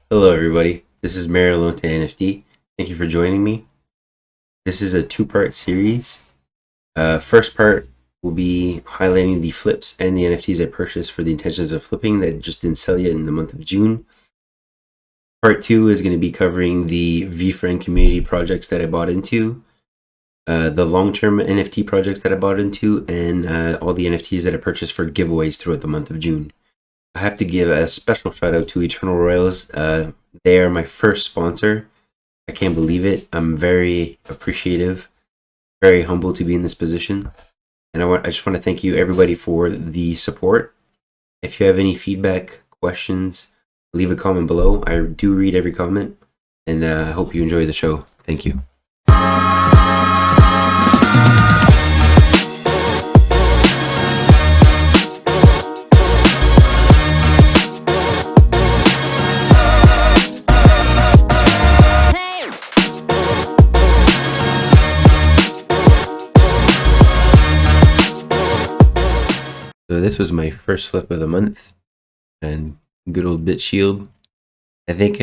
Hello, everybody. This is Marilyn to NFT. Thank you for joining me. This is a two-part series. First part will be highlighting the flips and the NFTs I purchased for the intentions of flipping that just didn't sell yet in the month of June. Part two is going to be covering the VeeFriend community projects that I bought into, the long-term NFT projects that I bought into, and all the NFTs that I purchased for giveaways throughout the month of June. I have to give a special shout out to Eternal Royals. They are my first sponsor. I can't believe it. I'm very appreciative, very humble to be in this position. And I just want to thank you everybody for the support. If you have any feedback, questions, leave a comment below. I do read every comment, and I hope you enjoy the show. Thank you. So this was my first flip of the month, and good old Bit Shield. I think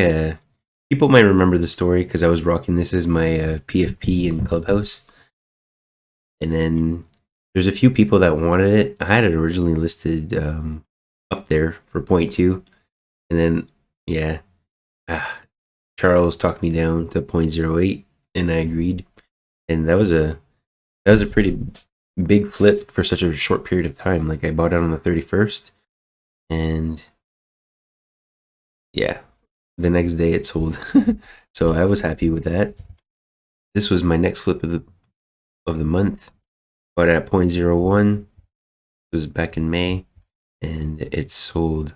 people might remember the story because I was rocking this as my PFP in Clubhouse. And then there's a few people that wanted it. I had it originally listed up there for 0.2. And then, yeah, Charles talked me down to 0.08, and I agreed. And that was a pretty big flip for such a short period of time. Like, I bought it on the 31st, and yeah, the next day it sold. So I was happy with that. This was my next flip of the month. Bought it at 0.01. It was back in May, and it sold.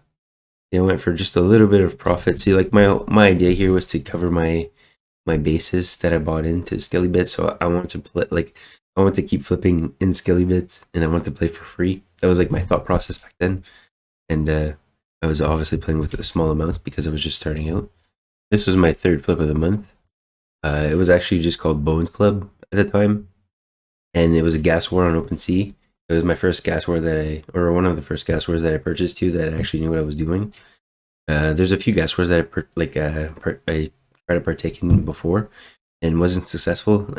It went for just a little bit of profit. See, like, my idea here was to cover my basis that I bought into Skelly Bits. So I wanted to play, like, I wanted to keep flipping in Skelly Bits, and I wanted to play for free. That was like my thought process back then. And I was obviously playing with small amounts because I was just starting out. This was my third flip of the month. It was actually just called Bones Club at the time, and it was a gas war on OpenSea. It was my first gas war or one of the first gas wars that I purchased too, that I actually knew what I was doing. There's a few gas wars that I tried to partake in before and wasn't successful.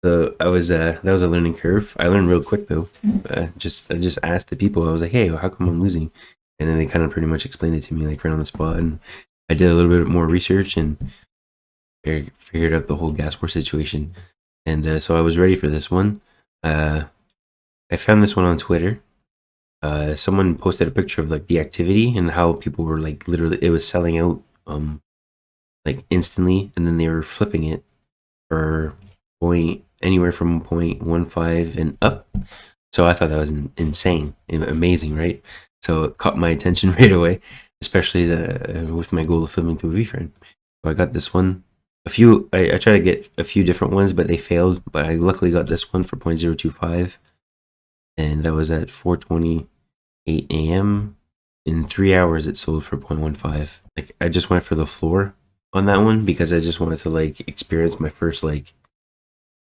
So that was a learning curve. I learned real quick though. I just asked the people. I was like, "Hey, how come I'm losing?" And then they kind of pretty much explained it to me, like, right on the spot. And I did a little bit more research and figured out the whole gas war situation. And so I was ready for this one. I found this one on Twitter. Someone posted a picture of, like, the activity and how people were, like, literally, it was selling out like instantly, and then they were flipping it for anywhere from 0.15 and up. So I thought that was insane, amazing, right? So it caught my attention right away, especially with my goal of flipping to a VeeFriend. So I got this one. I tried to get a few different ones, but they failed. But I luckily got this one for 0.025, and that was at 4:28 a.m. In 3 hours, it sold for 0.15. Like, I just went for the floor on that one because I just wanted to, like, experience my first, like,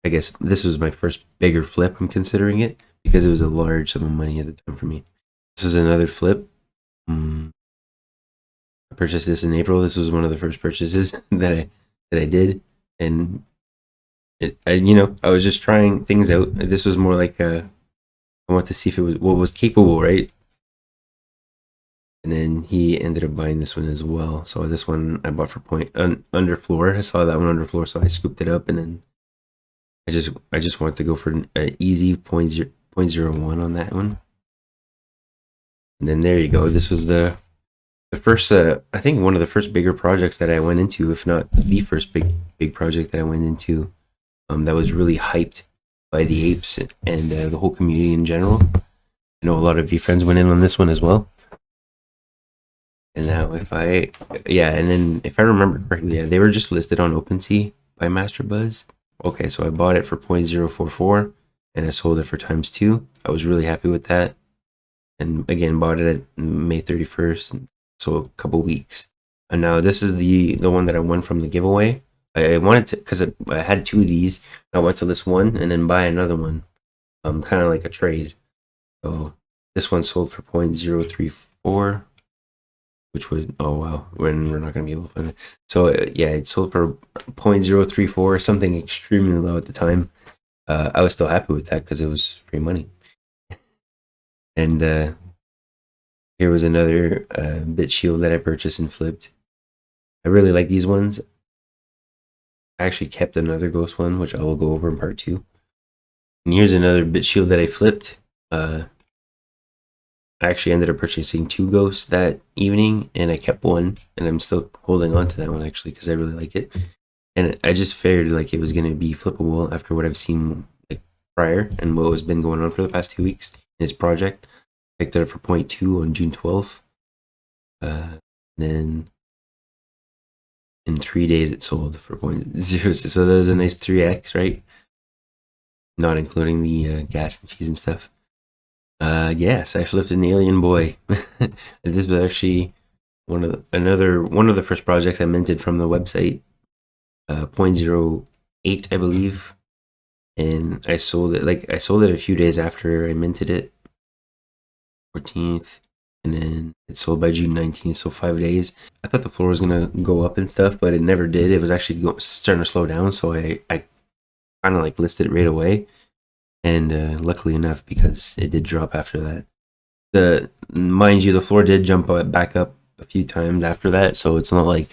I guess this was my first bigger flip, I'm considering it, because it was a large sum of money at the time for me. This was another flip. I purchased this in April. This was one of the first purchases that I did, and I was just trying things out. This was more like I wanted to see if it was what was capable, right? And then he ended up buying this one as well. So this one I bought for under floor. I saw that one under floor, so I scooped it up, and then I just wanted to go for an easy 0.01 on that one. And then there you go. This was the first, I think one of the first bigger projects that I went into, if not the first big project that I went into, that was really hyped by the apes and the whole community in general. I know a lot of VeeFriends went in on this one as well. And now and then if I remember correctly, they were just listed on OpenSea by MasterBuzz. Okay, so I bought it for 0.044, and I sold it for ×2. I was really happy with that. And again, bought it at May 31st, so a couple weeks. And now this is the one that I won from the giveaway. I wanted to, because I had two of these. I went to list one and then buy another one, kind of like a trade. So this one sold for 0.034. which was, oh wow, when we're not going to be able to find it. So yeah, it sold for 0.034, something extremely low at the time. I was still happy with that because it was free money. And here was another bit shield that I purchased and flipped. I really like these ones. I actually kept another ghost one, which I will go over in part 2. And here's another bit shield that I flipped. I actually ended up purchasing 2 ghosts that evening, and I kept one, and I'm still holding on to that one actually because I really like it. And I just figured like it was going to be flippable after what I've seen like prior and what has been going on for the past 2 weeks in this project. Picked it up for 0.2 on June 12th. Then in 3 days it sold for 0.0. So that was a nice 3x, right? Not including the gas and fees and stuff. Yes, I flipped an alien boy. This was actually one of the first projects I minted from the website. 0.08, I believe, and I sold it. I sold it a few days after I minted it, 14th, and then it sold by June 19th, so 5 days. I thought the floor was gonna go up and stuff, but it never did. It was actually starting to slow down, so I kind of like listed it right away. And luckily enough, because it did drop after that. Mind you, the floor did jump back up a few times after that, so it's not like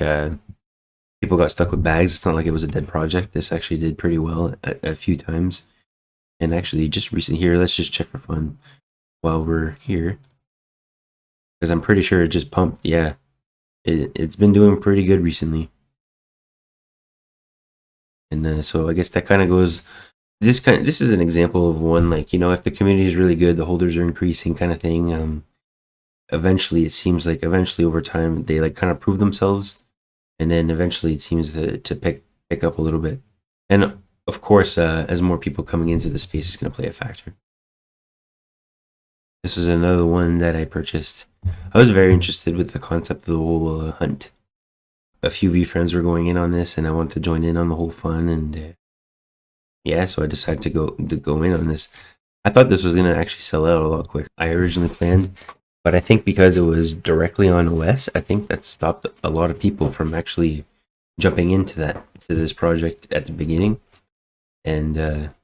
people got stuck with bags. It's not like it was a dead project. This actually did pretty well a few times. And actually, just recent here, let's just check for fun while we're here, because I'm pretty sure it just pumped. Yeah, it's been doing pretty good recently. And so I guess that kind of goes. This is an example of one, like, if the community is really good, the holders are increasing, kind of thing. Eventually, it seems like over time they like kind of prove themselves, and then eventually it seems to pick up a little bit. And of course, as more people coming into the space is going to play a factor. This is another one that I purchased. I was very interested with the concept of the whole hunt. A few VeeFriends were going in on this, and I wanted to join in on the whole fun. And yeah, so I decided to go in on this. I thought this was gonna actually sell out a lot quicker. I originally planned, but I think because it was directly on OS, I think that stopped a lot of people from actually jumping into this project at the beginning. And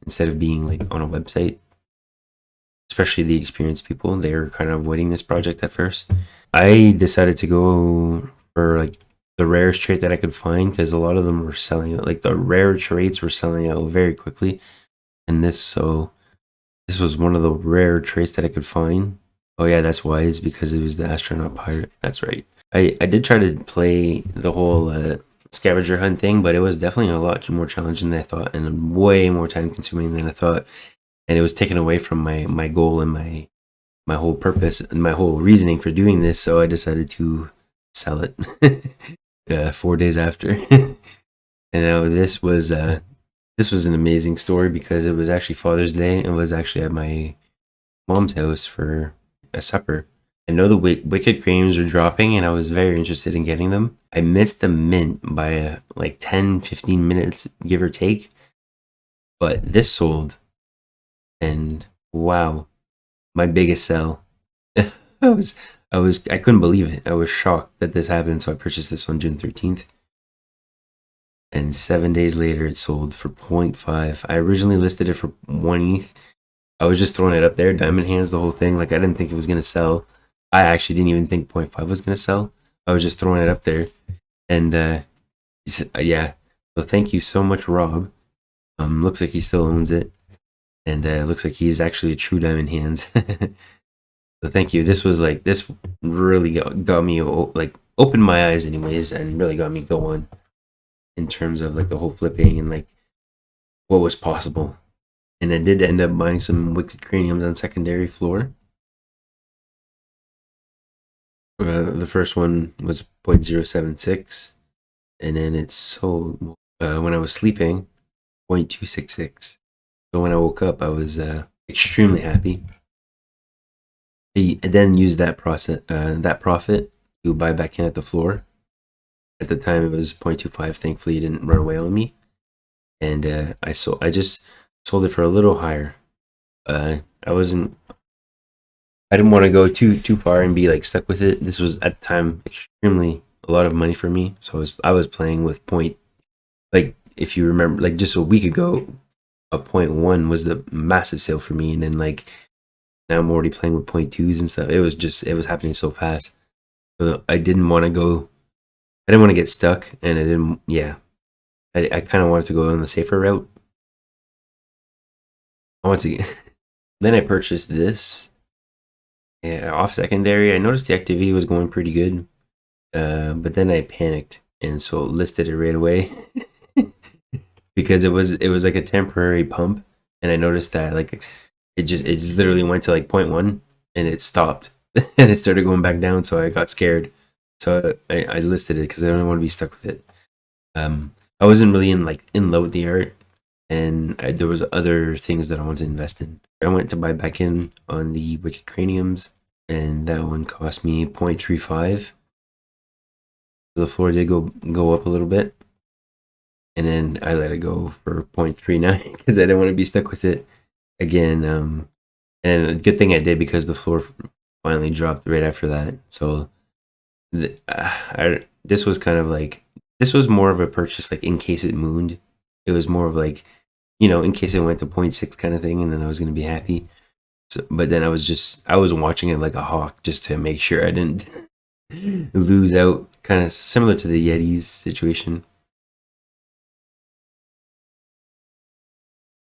instead of being like on a website, especially the experienced people, they were kind of avoiding this project at first. I decided to go for like the rarest trait that I could find, because a lot of them were selling out. Like the rare traits were selling out very quickly, and this was one of the rare traits that I could find. Oh yeah, that's why. It's because it was the astronaut pirate. That's right. I did try to play the whole scavenger hunt thing, but it was definitely a lot more challenging than I thought, and way more time consuming than I thought. And it was taken away from my goal and my whole purpose and my whole reasoning for doing this. So I decided to sell it 4 days after. And now this was an amazing story, because it was actually Father's Day and was actually at my mom's house for a supper. I know the Wicked Creams were dropping, and I was very interested in getting them. I missed the mint by like 10-15 minutes, give or take. But this sold, and wow, my biggest sell. I couldn't believe it. I was shocked that this happened, so I purchased this on June 13th. And 7 days later, it sold for 0.5. I originally listed it for 1 ETH. I was just throwing it up there, diamond hands, the whole thing. Like, I didn't think it was going to sell. I actually didn't even think 0.5 was going to sell. I was just throwing it up there. And yeah, so thank you so much, Rob. Looks like he still owns it. And looks like he's actually a true diamond hands. So thank you. This really got me, like, opened my eyes anyways, and really got me going in terms of like the whole flipping and like what was possible. And I did end up buying some Wicked Craniums on secondary floor. The first one was 0.076, and then it sold when I was sleeping 0.266. So when I woke up, I was extremely happy. I then used that profit to buy back in at the floor. At the time, it was 0.25. Thankfully, it didn't run away on me, and I just sold it for a little higher. I wasn't I didn't want to go too far and be like stuck with it. This was at the time extremely a lot of money for me, so I was playing with point, like if you remember, like just a week ago, a point one was the massive sale for me, and then like now I'm already playing with point twos and stuff. It was happening so fast. So I didn't want to go. I didn't want to get stuck, and I didn't. Yeah, I kind of wanted to go on the safer route. I want to. Then I purchased this, yeah, off secondary. I noticed the activity was going pretty good, but then I panicked and so listed it right away because it was like a temporary pump, and I noticed that like it just literally went to like point one and it stopped and it started going back down. So I got scared, so I listed it because I don't want to be stuck with it. I wasn't really in love with the art, and there was other things that I wanted to invest in. I went to buy back in on the Wicked Craniums, and that one cost me 0.35. The floor did go up a little bit, and then I let it go for 0.39 because I didn't want to be stuck with it again. And a good thing I did because the floor finally dropped right after that. So this was kind of like, this was more of a purchase like in case it mooned. It was more of like, in case it went to point 0.6 kind of thing, and then I was going to be happy. So, but then I was watching it like a hawk just to make sure I didn't lose out, kind of similar to the Yetis situation.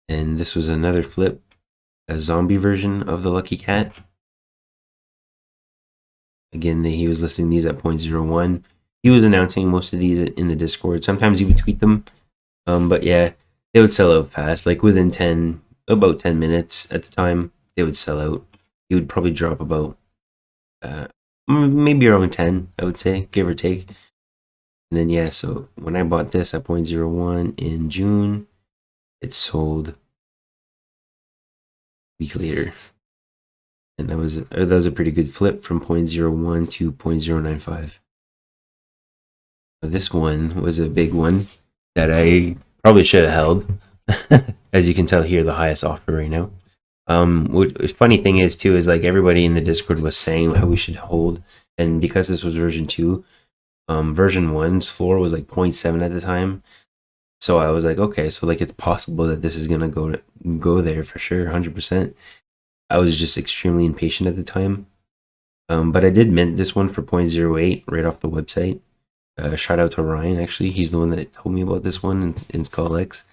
And this was another flip, a zombie version of the Lucky Cat. Again, he was listing these at 0.01. He was announcing most of these in the Discord. Sometimes he would tweet them. But yeah, they would sell out fast. Like within about 10 minutes at the time, they would sell out. He would probably drop about maybe around 10, I would say, give or take. And then yeah, so when I bought this at 0.01 in June, it sold a week later. And that was a pretty good flip from 0.01 to 0.095. This one was a big one that I probably should have held. As you can tell here, the highest offer right now. What funny thing is too is like everybody in the Discord was saying how we should hold, and because this was version 2, version 1's floor was like 0.7 at the time. So I was like, okay, so like it's possible that this is gonna go there for sure, 100%. I was just extremely impatient at the time. But I did mint this one for 0.08 right off the website. Shout out to Ryan, actually. He's the one that told me about this one in Skull X.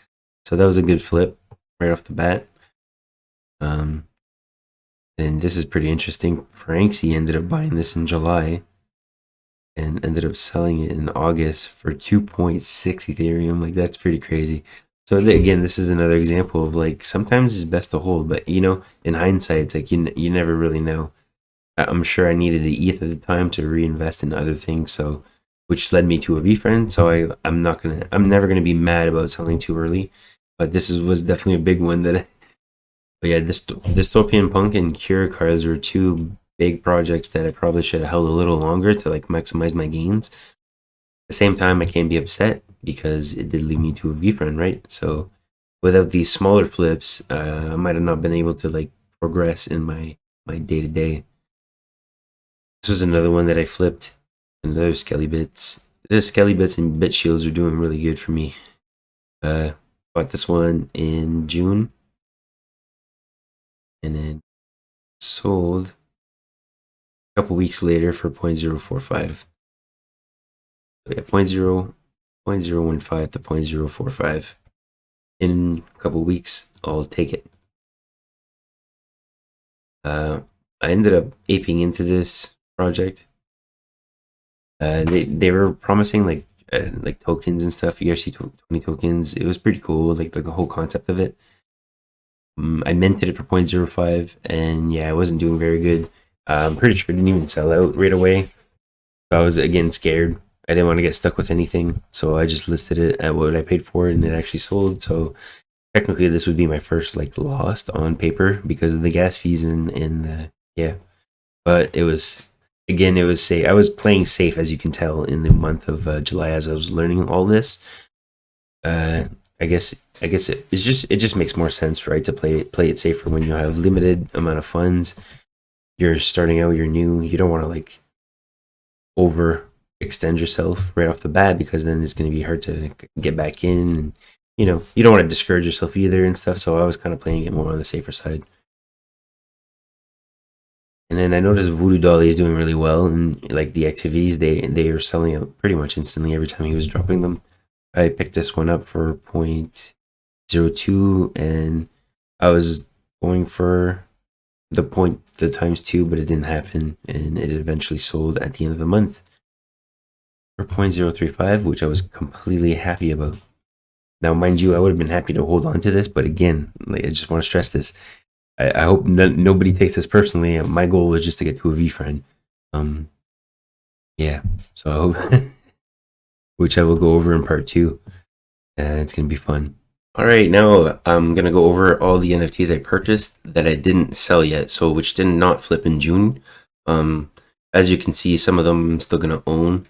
So that was a good flip right off the bat. And this is pretty interesting. Franksy ended up buying this in July and ended up selling it in August for 2.6 Ethereum. Like, that's pretty crazy. So again, this is another example of like, sometimes it's best to hold, but in hindsight, it's like you never really know. I'm sure I needed the ETH at the time to reinvest in other things, so which led me to a VeeFriend. So I'm never gonna be mad about selling too early, but was definitely a big one that. But yeah, this Dystopian Punk and Cure cards were two big projects that I probably should have held a little longer to like maximize my gains. At the same time, I can't be upset because it did lead me to a VeeFriend, right? So without these smaller flips, I might have not been able to like progress in my day to day. This was another one that I flipped. Another Skelly Bits. The Skelly Bits and Bit Shields are doing really good for me. Bought this one in June, and then sold a couple weeks later for 0.045. So yeah, 0.015 to 0.045. In a couple weeks, I'll take it. I ended up aping into this project. They were promising like tokens and stuff, ERC20 tokens. It was pretty cool, like the whole concept of it. I minted it for 0.05, and yeah, I wasn't doing very good. I'm pretty sure it didn't even sell out right away. So I was again scared. I didn't want to get stuck with anything, so I just listed it at what I paid for it, and it actually sold. So technically, this would be my first like lost on paper because of the gas fees and the yeah. But it was safe. I was playing safe, as you can tell, in the month of July as I was learning all this. I guess it just makes more sense, right, to play it safer when you have limited amount of funds. you're starting out, you're new, you don't want to like over extend yourself right off the bat, because then it's going to be hard to get back in, and you know, you don't want to discourage yourself either and stuff. So I was kind of playing it more on the safer side. And then I noticed Voodoo Dolly is doing really well, and like the activities, they are selling out pretty much instantly every time he was dropping them. I picked this one up for 0.02, and I was going for the times two, but it didn't happen, and it eventually sold at the end of the month for 0.035, which I was completely happy about. Now, mind you, I would have been happy to hold on to this, but again, like, I just want to stress this. I hope nobody takes this personally. My goal was just to get to a VeeFriend. Yeah, so I hope, which I will go over in part 2. It's going to be fun. All right, now I'm going to go over all the NFTs I purchased that I didn't sell yet, so which did not flip in June. As you can see, some of them I'm still going to own.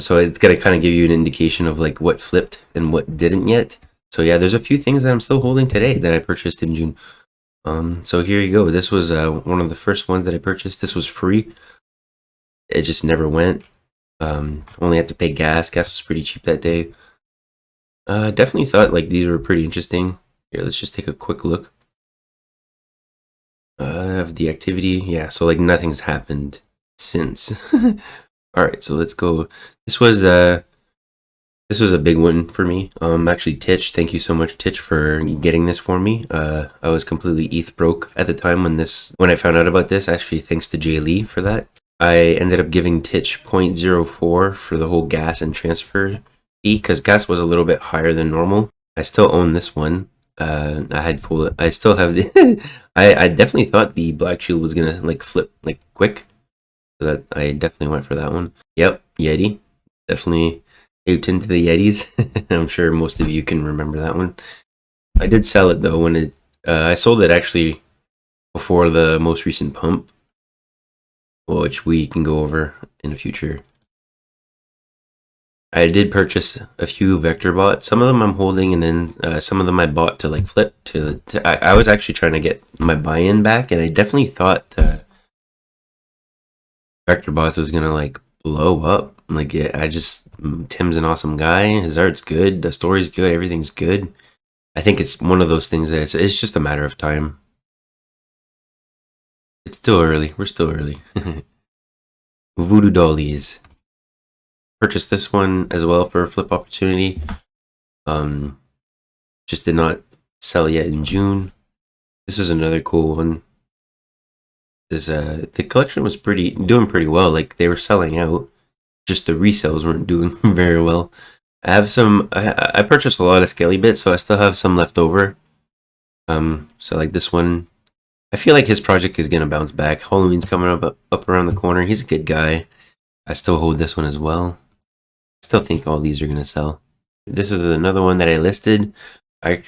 So it's going to kind of give you an indication of like what flipped and what didn't yet. So yeah, there's a few things that I'm still holding today that I purchased in June. So here you go. This was one of the first ones that I purchased. This was free. It just never went. Only had to pay gas. Gas was pretty cheap that day. Definitely thought like these were pretty interesting. Here, let's just take a quick look. Of the activity. Yeah, so like nothing's happened since. All right, so let's go. This was a big one for me. Actually, Titch, thank you so much, Titch, for getting this for me. I was completely ETH broke at the time when I found out about this. Actually, thanks to Jay Lee for that. I ended up giving Titch 0.04 for the whole gas and transfer fee, because gas was a little bit higher than normal. I still own this one. I still have the. I definitely thought the Black Shield was gonna like flip like quick, so that I definitely went for that one. Yep, Yeti, definitely out into the Yetis. I'm sure most of you can remember that one. I did sell it though when it. I sold it actually before the most recent pump, which we can go over in the future. I did purchase a few vector bots. Some of them I'm holding, and then some of them I bought to like flip to I was actually trying to get my buy-in back, and I definitely thought vector bots was gonna like blow up. Like, yeah, Tim's an awesome guy. His art's good. The story's good. Everything's good. I think it's one of those things that it's just a matter of time. It's still early. We're still early. Voodoo Dollies. Purchased this one as well for a flip opportunity. Just did not sell yet in June. This is another cool one. The collection was doing pretty well. Like, they were selling out. Just the resales weren't doing very well. I have some. I purchased a lot of scaly bits, so I still have some left over. So like this one, I feel like his project is gonna bounce back. Halloween's coming up around the corner. He's a good guy. I still hold this one as well. Still think all these are gonna sell. This is another one that I listed. I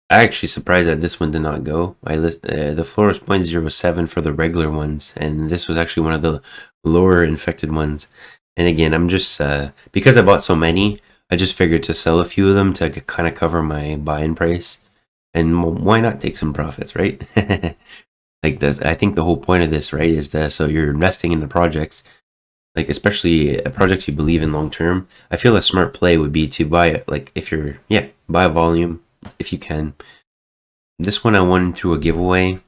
actually surprised that this one did not go. The floor was 0.07 for the regular ones, and this was actually one of the lower infected ones. And again, I'm just because I bought so many, I just figured to sell a few of them to kind of cover my buy-in price, and why not take some profits, right? Like this, I think the whole point of this, right, is that so you're investing in the projects. Like, especially projects you believe in long term, I feel a smart play would be to buy it. Like, buy a volume if you can. This one I won through a giveaway,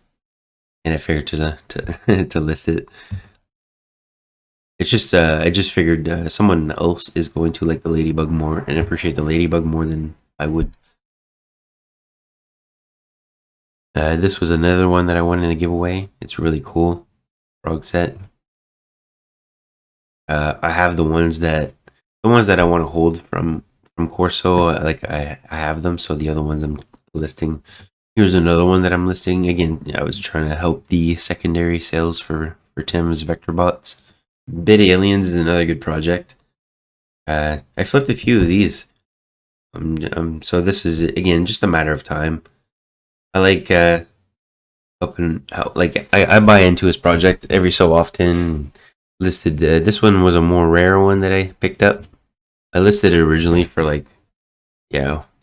and I figured to list it. It's just I just figured someone else is going to like the ladybug more and appreciate the ladybug more than I would. This was another one that I won in a giveaway. It's really cool, frog set. I have the ones that I want to hold from Corso. Like I have them, so the other ones I'm listing. Here's another one that I'm listing. Again, I was trying to help the secondary sales for Tim's vector bots. Bit Aliens is another good project. I flipped a few of these. So this is again just a matter of time. I like I buy into his project every so often. Listed this one was a more rare one that I picked up. I listed it originally for I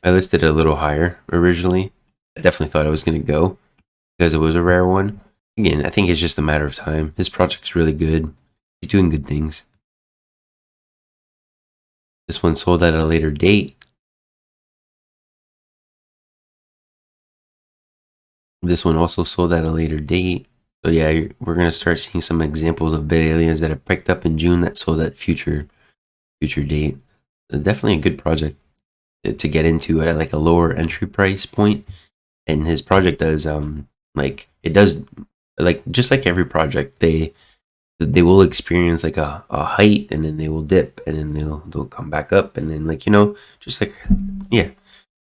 listed it a little higher originally. I definitely thought I was gonna go because it was a rare one. again, I think it's just a matter of time. His project's really good. He's doing good things. This one sold at a later date. This one also sold at a later date. So yeah, we're gonna start seeing some examples of bit aliens that are picked up in June that sold at future date. Definitely a good project to get into at like a lower entry price point. And his project does like it does like just like every project, they will experience like a height, and then they will dip, and then they'll come back up, and then like just like yeah,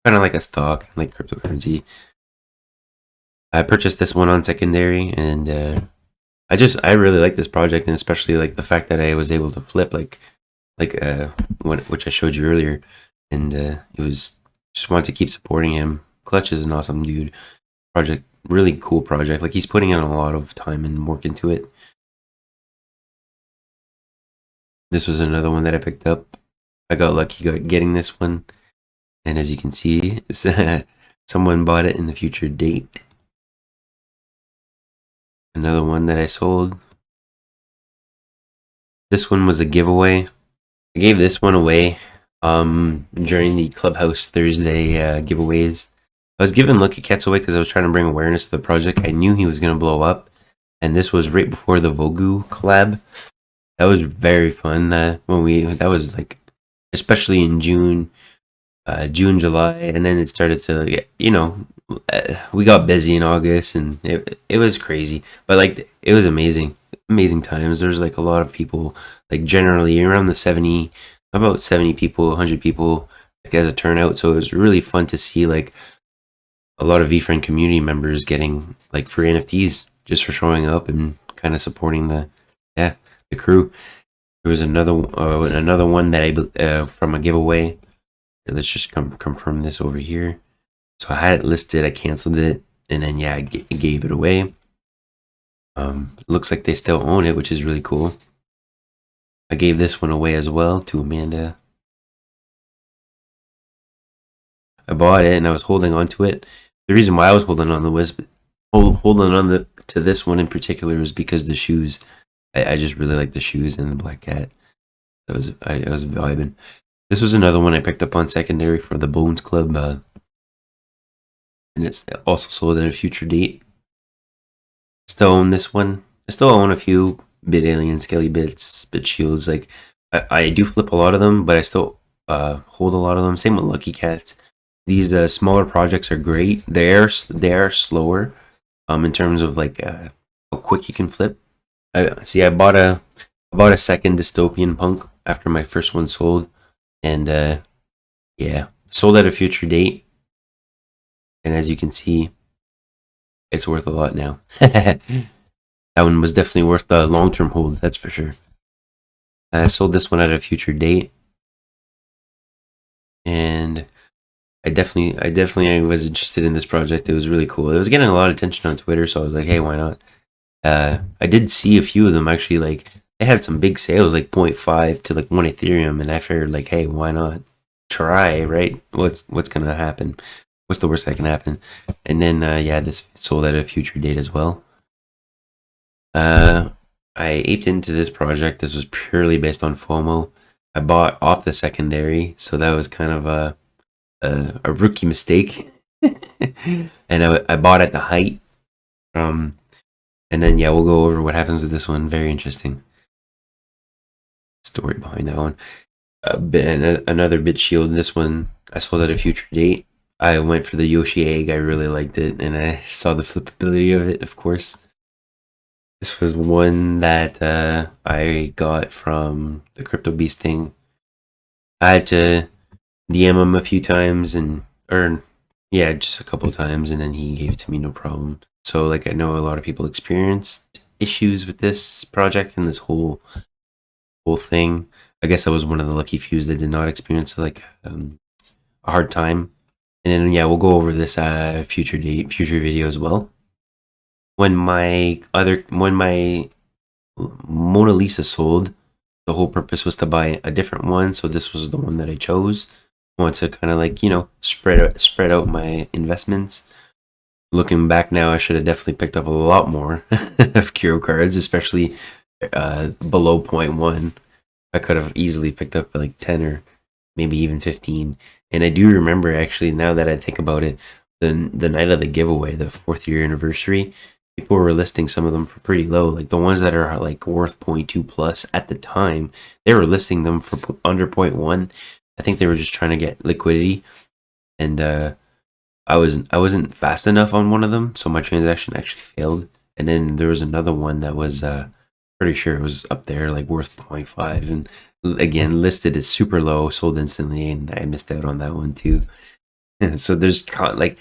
kind of like a stock, like cryptocurrency. I purchased this one on secondary, and I really like this project, and especially like the fact that I was able to flip which I showed you earlier, and it was just wanted to keep supporting him. Clutch is an awesome dude. Project, really cool project. Like he's putting in a lot of time and work into it. This was another one that I picked up. I got lucky getting this one, and as you can see, someone bought it in the future date. Another one that I sold. This one was a giveaway. I gave this one away during the Clubhouse Thursday giveaways. I was giving Lucky Cats away because I was trying to bring awareness to the project. I knew he was going to blow up, and this was right before the Vogu collab. That was very fun. That was like, especially in June, July, and then it started to get, we got busy in August, and it was crazy, but like it was amazing times. There's like a lot of people, like generally around about 70 people, 100 people, like as a turnout. So it was really fun to see like a lot of VeeFriend community members getting like free NFTs just for showing up and kind of supporting the crew. There was another one that I from a giveaway. Let's just confirm this over here. So I had it listed, I canceled it, and then I gave it away. Looks like they still own it, which is really cool. I gave this one away as well to Amanda. I bought it and I was holding on to it. The reason why I was holding on to this one in particular was because the shoes. I just really like the shoes and the black cat. I was vibing. This was another one I picked up on secondary for the Bones Club, and it's also sold at a future date. Still own this one. I still own a few Bit Alien, Skelly Bits, Bit Shields. Like I do flip a lot of them, but I still hold a lot of them. Same with Lucky Cats. These smaller projects are great. They are slower in terms of like how quick you can flip. I bought a second dystopian punk after my first one sold, and sold at a future date. And as you can see, it's worth a lot now. That one was definitely worth the long-term hold, that's for sure. I sold this one at a future date, and I definitely was interested in this project. It was really cool. It was getting a lot of attention on Twitter, so I was like, hey, why not? I did see a few of them actually. Like they had some big sales, like 0.5 to like 1 Ethereum, and I figured like, hey, why not try? Right? What's gonna happen? What's the worst that can happen? And then this sold at a future date as well. I aped into this project. This was purely based on FOMO. I bought off the secondary, so that was kind of a rookie mistake. And I bought at the height. And then we'll go over what happens with this one. Very interesting story behind that one. Another Bit Shield. This one I sold at a future date. I went for the Yoshi egg. I really liked it, and I saw the flippability of it, of course. This was one that I got from the Crypto Beast thing. I had to DM him a few times, just a couple times, and then he gave it to me no problem. So like I know a lot of people experienced issues with this project and this whole thing. I guess I was one of the lucky few that did not experience like a hard time. And then we'll go over this future video as well. When my Mona Lisa sold, the whole purpose was to buy a different one. So this was the one that I chose. I want to kind of like spread out my investments. Looking back now, I should have definitely picked up a lot more of Kiro cards, especially below point one. I could have easily picked up like 10 or maybe even 15. And I do remember, actually, now that I think about it, the night of the giveaway, the 4th year anniversary, people were listing some of them for pretty low. Like the ones that are like worth 0.2 plus at the time, they were listing them for under 0.1. I think they were just trying to get liquidity. And I wasn't fast enough on one of them, so my transaction actually failed. And then there was another one that was pretty sure it was up there, like worth 0.5, and again listed as super low, sold instantly, and I missed out on that one too. So there's like,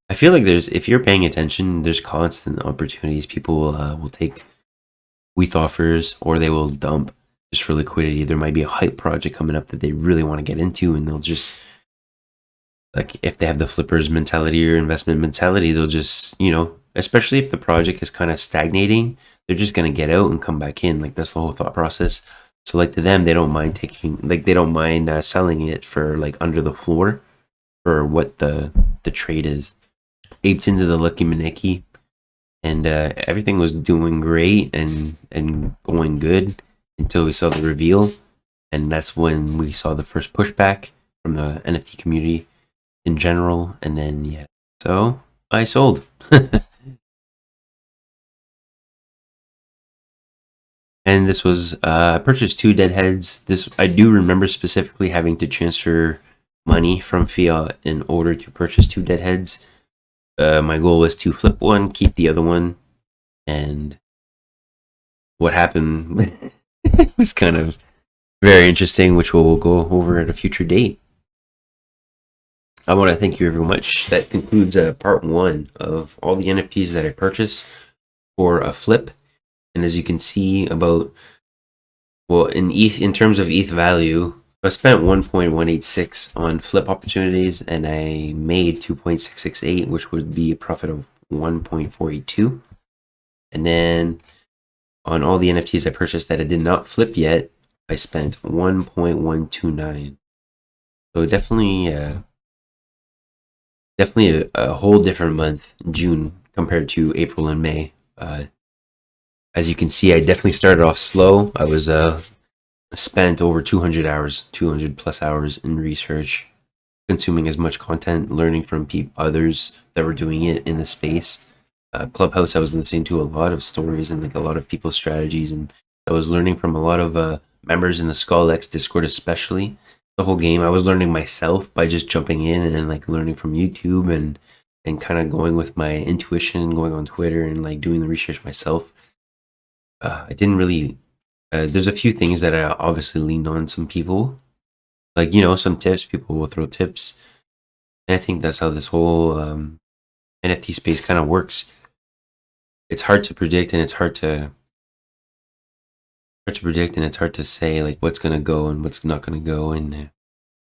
I feel like there's, if you're paying attention, there's constant opportunities. People will take WETH offers, or they will dump just for liquidity. There might be a hype project coming up that they really want to get into, and they'll just, like, if they have the flippers mentality or investment mentality, they'll just, especially if the project is kind of stagnating, they're just going to get out and come back in. Like, that's the whole thought process. So like, to them, they don't mind they don't mind selling it for like under the floor for what the trade is. Aped into the Lucky Maneki, and everything was doing great and going good until we saw the reveal. And that's when we saw the first pushback from the NFT community in general. And then, yeah, so I sold. And this was, I purchased 2 deadheads. This, I do remember specifically having to transfer money from fiat in order to purchase 2 deadheads. My goal was to flip one, keep the other one, and what happened was kind of very interesting, which we'll go over at a future date. I want to thank you very much. That concludes part 1 of all the NFTs that I purchased for a flip. And as you can see, about, well, in ETH, in terms of ETH value, I spent 1.186 on flip opportunities, and I made 2.668, which would be a profit of 1.482. And then on all the NFTs I purchased that I did not flip yet, I spent 1.129. So definitely a whole different month, June, compared to April and May. As you can see, I definitely started off slow. I was spent over 200 hours, 200 plus hours in research, consuming as much content, learning from others that were doing it in the space. Clubhouse, I was listening to a lot of stories and like a lot of people's strategies, and I was learning from a lot of members in the SkullX Discord, especially. The whole game, I was learning myself by just jumping in and like learning from YouTube and kind of going with my intuition, going on Twitter and like doing the research myself. I didn't really. There's a few things that I obviously leaned on some people, like, some tips. People will throw tips, and I think that's how this whole NFT space kind of works. It's hard to predict, and it's hard to predict, and it's hard to say like what's gonna go and what's not gonna go. And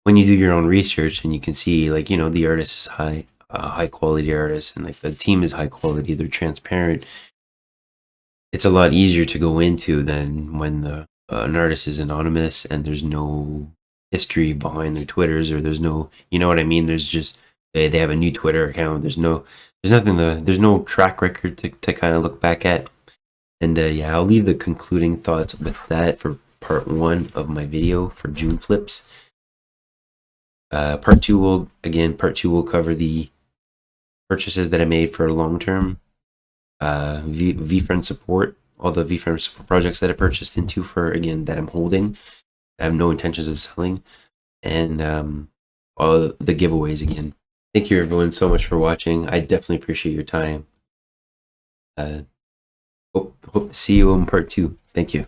when you do your own research, and you can see like, the artist is high quality artist, and like the team is high quality, they're transparent. It's a lot easier to go into than when an artist is anonymous and there's no history behind their Twitters, or there's no, you know what I mean? There's just, they have a new Twitter account. There's no track record to kind of look back at. And yeah, I'll leave the concluding thoughts with that for part 1 of my video for June flips. Part 2 will cover the purchases that I made for long term. VeeFriends support, all the VeeFriends support projects that I purchased into, for, again, that I'm holding. I have no intentions of selling. And all the giveaways again. Thank you everyone so much for watching. I definitely appreciate your time. Hope to see you in part 2. Thank you.